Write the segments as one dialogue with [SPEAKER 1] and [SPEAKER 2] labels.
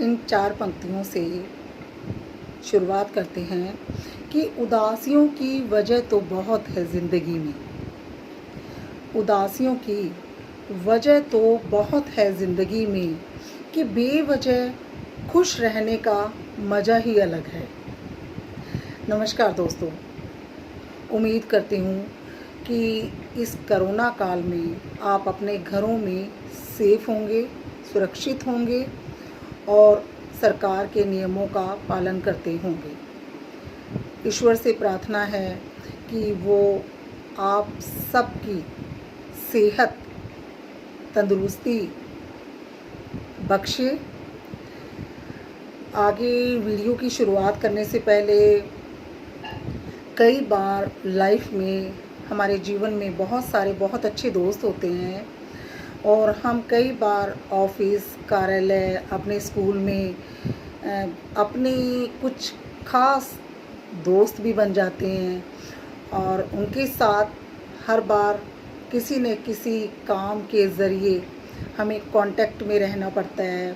[SPEAKER 1] इन 4 पंक्तियों से शुरुआत करते हैं कि उदासियों की वजह तो बहुत है ज़िंदगी में। उदासियों की वजह तो बहुत है ज़िंदगी में कि बेवजह खुश रहने का मज़ा ही अलग है। नमस्कार दोस्तों, उम्मीद करती हूँ कि इस कोरोना काल में आप अपने घरों में सेफ़ होंगे, सुरक्षित होंगे और सरकार के नियमों का पालन करते होंगे। ईश्वर से प्रार्थना है कि वो आप सबकी सेहत, तंदुरुस्ती बख्शे। आगे वीडियो की शुरुआत करने से पहले कई बार लाइफ में हमारे जीवन में बहुत अच्छे दोस्त होते हैं और हम कई बार ऑफिस, कार्यालय, अपने स्कूल में अपने कुछ खास दोस्त भी बन जाते हैं और उनके साथ हर बार किसी न किसी काम के ज़रिए हमें कांटेक्ट में रहना पड़ता है।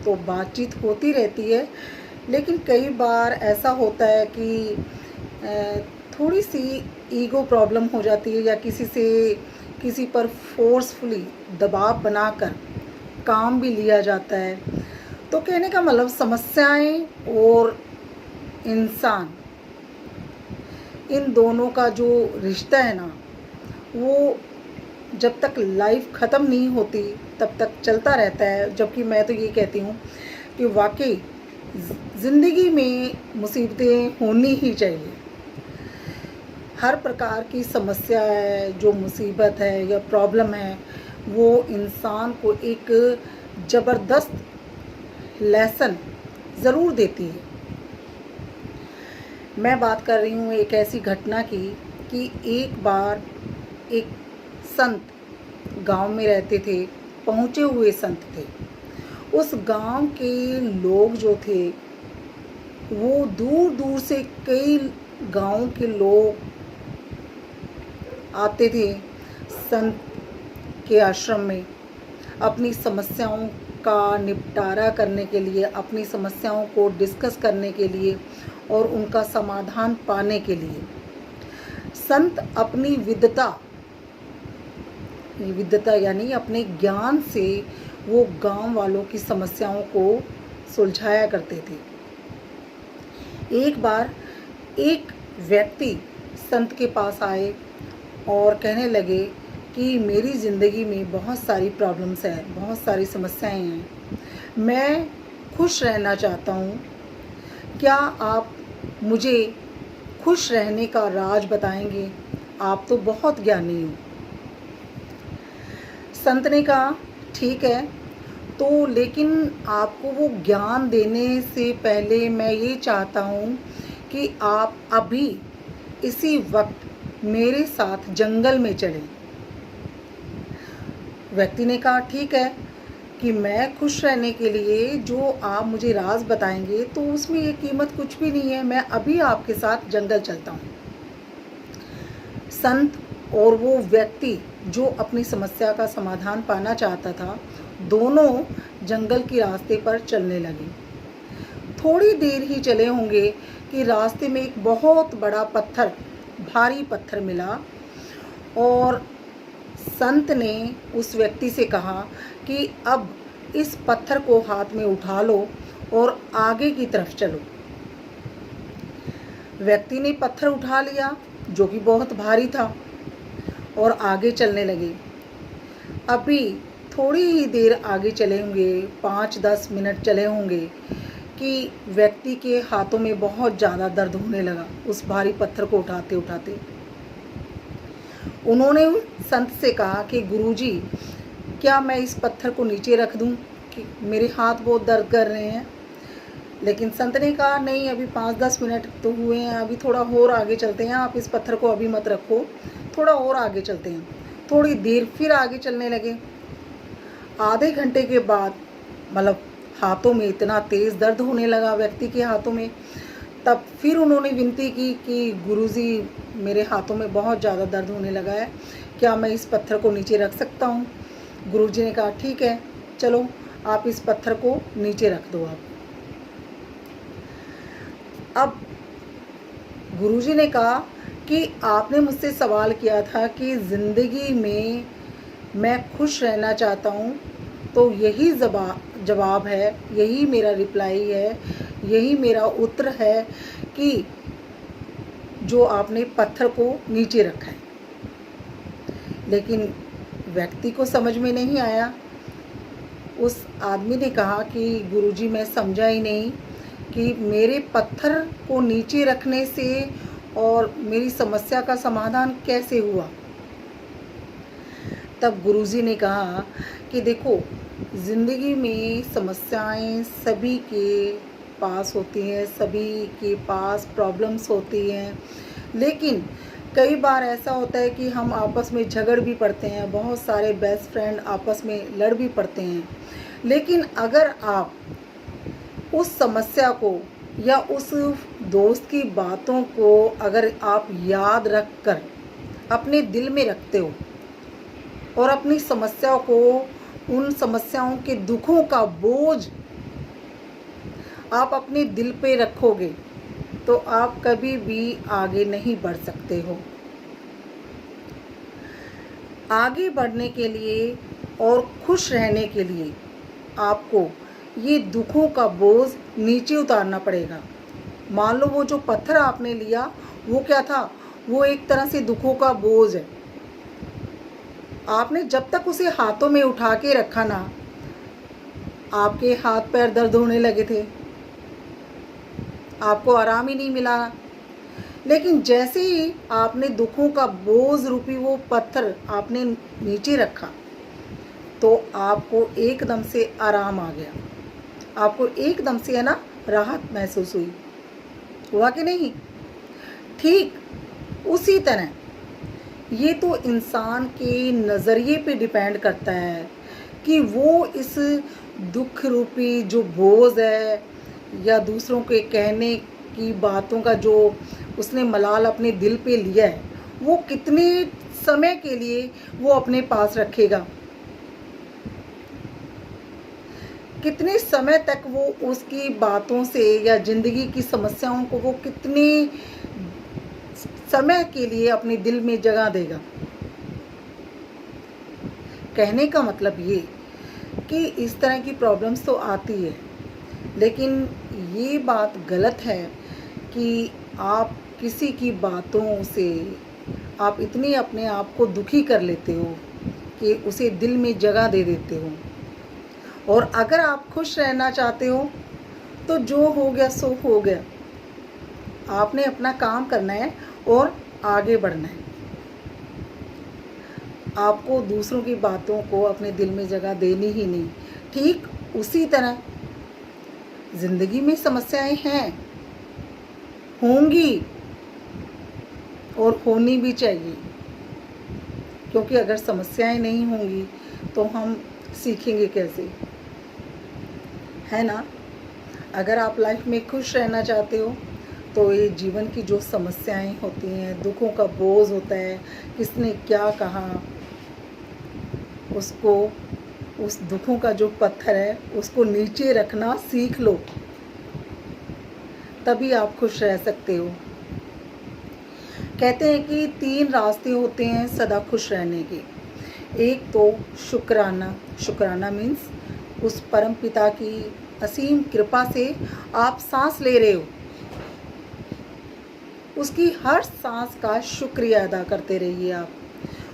[SPEAKER 1] तो बातचीत होती रहती है, लेकिन कई बार ऐसा होता है कि थोड़ी सी ईगो प्रॉब्लम हो जाती है या किसी पर फोर्सफुली दबाव बनाकर काम भी लिया जाता है। तो कहने का मतलब समस्याएं और इंसान, इन दोनों का जो रिश्ता है ना, वो जब तक लाइफ ख़त्म नहीं होती तब तक चलता रहता है। जबकि मैं तो ये कहती हूँ कि वाकई ज़िंदगी में मुसीबतें होनी ही चाहिए। हर प्रकार की समस्या है, जो मुसीबत है या प्रॉब्लम है, वो इंसान को एक ज़बरदस्त लेसन ज़रूर देती है। मैं बात कर रही हूँ एक ऐसी घटना की कि एक बार एक संत गांव में रहते थे, पहुँचे हुए संत थे। उस गांव के लोग जो थे वो दूर दूर से कई गांव के लोग आते थे संत के आश्रम में अपनी समस्याओं का निपटारा करने के लिए, अपनी समस्याओं को डिस्कस करने के लिए और उनका समाधान पाने के लिए। संत अपनी विद्वता यानी अपने ज्ञान से वो गांव वालों की समस्याओं को सुलझाया करते थे। एक बार एक व्यक्ति संत के पास आए और कहने लगे कि मेरी ज़िंदगी में बहुत सारी प्रॉब्लम्स हैं, बहुत सारी समस्याएं हैं, मैं खुश रहना चाहता हूँ, क्या आप मुझे खुश रहने का राज बताएंगे? आप तो बहुत ज्ञानी हो। संत ने कहा ठीक है, तो लेकिन आपको वो ज्ञान देने से पहले मैं ये चाहता हूँ कि आप अभी इसी वक्त मेरे साथ जंगल में चलें। व्यक्ति ने कहा ठीक है कि मैं खुश रहने के लिए जो आप मुझे राज बताएंगे तो उसमें ये कीमत कुछ भी नहीं है, मैं अभी आपके साथ जंगल चलता हूँ। संत और वो व्यक्ति जो अपनी समस्या का समाधान पाना चाहता था, दोनों जंगल के रास्ते पर चलने लगे। थोड़ी देर ही चले होंगे कि रास्ते में एक बहुत बड़ा पत्थर, भारी पत्थर मिला और संत ने उस व्यक्ति से कहा कि अब इस पत्थर को हाथ में उठा लो और आगे की तरफ चलो। व्यक्ति ने पत्थर उठा लिया जो कि बहुत भारी था और आगे चलने लगे। अभी थोड़ी ही देर आगे चले होंगे, 5-10 मिनट चले होंगे कि व्यक्ति के हाथों में बहुत ज़्यादा दर्द होने लगा उस भारी पत्थर को उठाते उठाते। उन्होंने संत से कहा कि गुरुजी, क्या मैं इस पत्थर को नीचे रख दूं कि मेरे हाथ बहुत दर्द कर रहे हैं? लेकिन संत ने कहा नहीं, अभी 5-10 मिनट तो हुए हैं, अभी थोड़ा और आगे चलते हैं, आप इस पत्थर को अभी मत रखो, थोड़ा और आगे चलते हैं। थोड़ी देर फिर आगे चलने लगे। आधे घंटे के बाद मतलब हाथों में इतना तेज़ दर्द होने लगा व्यक्ति के हाथों में। तब फिर उन्होंने विनती की कि गुरुजी, मेरे हाथों में बहुत ज़्यादा दर्द होने लगा है, क्या मैं इस पत्थर को नीचे रख सकता हूँ? गुरुजी ने कहा ठीक है, चलो आप इस पत्थर को नीचे रख दो। अब गुरुजी ने कहा कि आपने मुझसे सवाल किया था कि ज़िंदगी में मैं खुश रहना चाहता हूँ, तो यही जवाब है, यही मेरा रिप्लाई है, यही मेरा उत्तर है कि जो आपने पत्थर को नीचे रखा है। लेकिन व्यक्ति को समझ में नहीं आया। उस आदमी ने कहा कि गुरुजी मैं समझा ही नहीं कि मेरे पत्थर को नीचे रखने से और मेरी समस्या का समाधान कैसे हुआ। तब गुरुजी ने कहा कि देखो, ज़िंदगी में समस्याएं सभी के पास होती हैं, सभी के पास प्रॉब्लम्स होती हैं, लेकिन कई बार ऐसा होता है कि हम आपस में झगड़ भी पड़ते हैं, बहुत सारे बेस्ट फ्रेंड आपस में लड़ भी पड़ते हैं। लेकिन अगर आप उस समस्या को या उस दोस्त की बातों को अगर आप याद रख कर अपने दिल में रखते हो और अपनी समस्याओं को, उन समस्याओं के दुखों का बोझ आप अपने दिल पे रखोगे, तो आप कभी भी आगे नहीं बढ़ सकते हो। आगे बढ़ने के लिए और खुश रहने के लिए आपको ये दुखों का बोझ नीचे उतारना पड़ेगा। मान लो वो जो पत्थर आपने लिया वो क्या था, वो एक तरह से दुखों का बोझ है। आपने जब तक उसे हाथों में उठा के रखा ना, आपके हाथ पैर दर्द होने लगे थे, आपको आराम ही नहीं मिला। लेकिन जैसे ही आपने दुखों का बोझ रूपी वो पत्थर आपने नीचे रखा, तो आपको एकदम से आराम आ गया, आपको एकदम से है ना राहत महसूस हुई। हुआ कि नहीं? ठीक उसी तरह ये तो इंसान के नज़रिए पे डिपेंड करता है कि वो इस दुख रूपी जो बोझ है या दूसरों के कहने की बातों का जो उसने मलाल अपने दिल पे लिया है, वो कितने समय के लिए वो अपने पास रखेगा, कितने समय तक वो उसकी बातों से या ज़िंदगी की समस्याओं को वो कितने समय के लिए अपने दिल में जगह देगा। कहने का मतलब ये कि इस तरह की प्रॉब्लम्स तो आती है, लेकिन ये बात गलत है कि आप किसी की बातों से आप इतने अपने आप को दुखी कर लेते हो कि उसे दिल में जगह दे देते हो। और अगर आप खुश रहना चाहते हो तो जो हो गया सो हो गया, आपने अपना काम करना है और आगे बढ़ना है। आपको दूसरों की बातों को अपने दिल में जगह देनी ही नहीं। ठीक उसी तरह ज़िंदगी में समस्याएं हैं, होंगी और होनी भी चाहिए, क्योंकि अगर समस्याएं नहीं होंगी तो हम सीखेंगे कैसे, है ना। अगर आप लाइफ में खुश रहना चाहते हो तो ये जीवन की जो समस्याएं होती हैं, दुखों का बोझ होता है, किसने क्या कहा, उसको, उस दुखों का जो पत्थर है उसको नीचे रखना सीख लो, तभी आप खुश रह सकते हो। कहते हैं कि 3 रास्ते होते हैं सदा खुश रहने के। एक तो शुक्राना मीन्स उस परम पिता की असीम कृपा से आप सांस ले रहे हो, उसकी हर सांस का शुक्रिया अदा करते रहिए आप।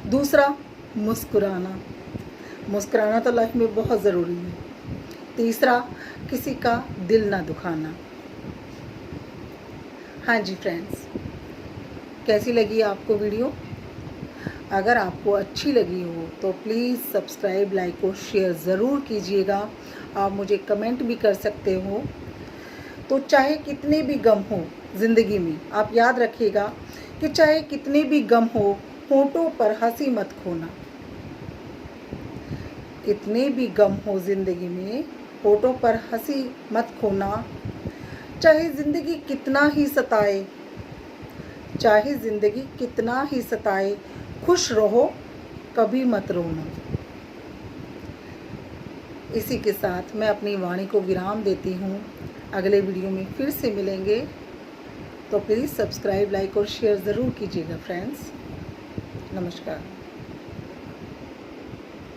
[SPEAKER 1] दूसरा मुस्कुराना तो लाइफ में बहुत ज़रूरी है। तीसरा किसी का दिल ना दुखाना। हाँ जी फ्रेंड्स, कैसी लगी आपको वीडियो? अगर आपको अच्छी लगी हो तो प्लीज़ सब्सक्राइब, लाइक और शेयर ज़रूर कीजिएगा। आप मुझे कमेंट भी कर सकते हो। तो चाहे कितने भी गम हो ज़िंदगी में, आप याद रखिएगा कि चाहे कितने भी गम हो, होंठों पर हंसी मत खोना। कितने भी गम हो ज़िंदगी में, होंठों पर हंसी मत खोना। चाहे ज़िंदगी कितना ही सताए, चाहे ज़िंदगी कितना ही सताए, खुश रहो, कभी मत रोना। इसी के साथ मैं अपनी वाणी को विराम देती हूँ। अगले वीडियो में फिर से मिलेंगे, तो प्लीज़ सब्सक्राइब, लाइक और शेयर ज़रूर कीजिएगा फ्रेंड्स। नमस्कार।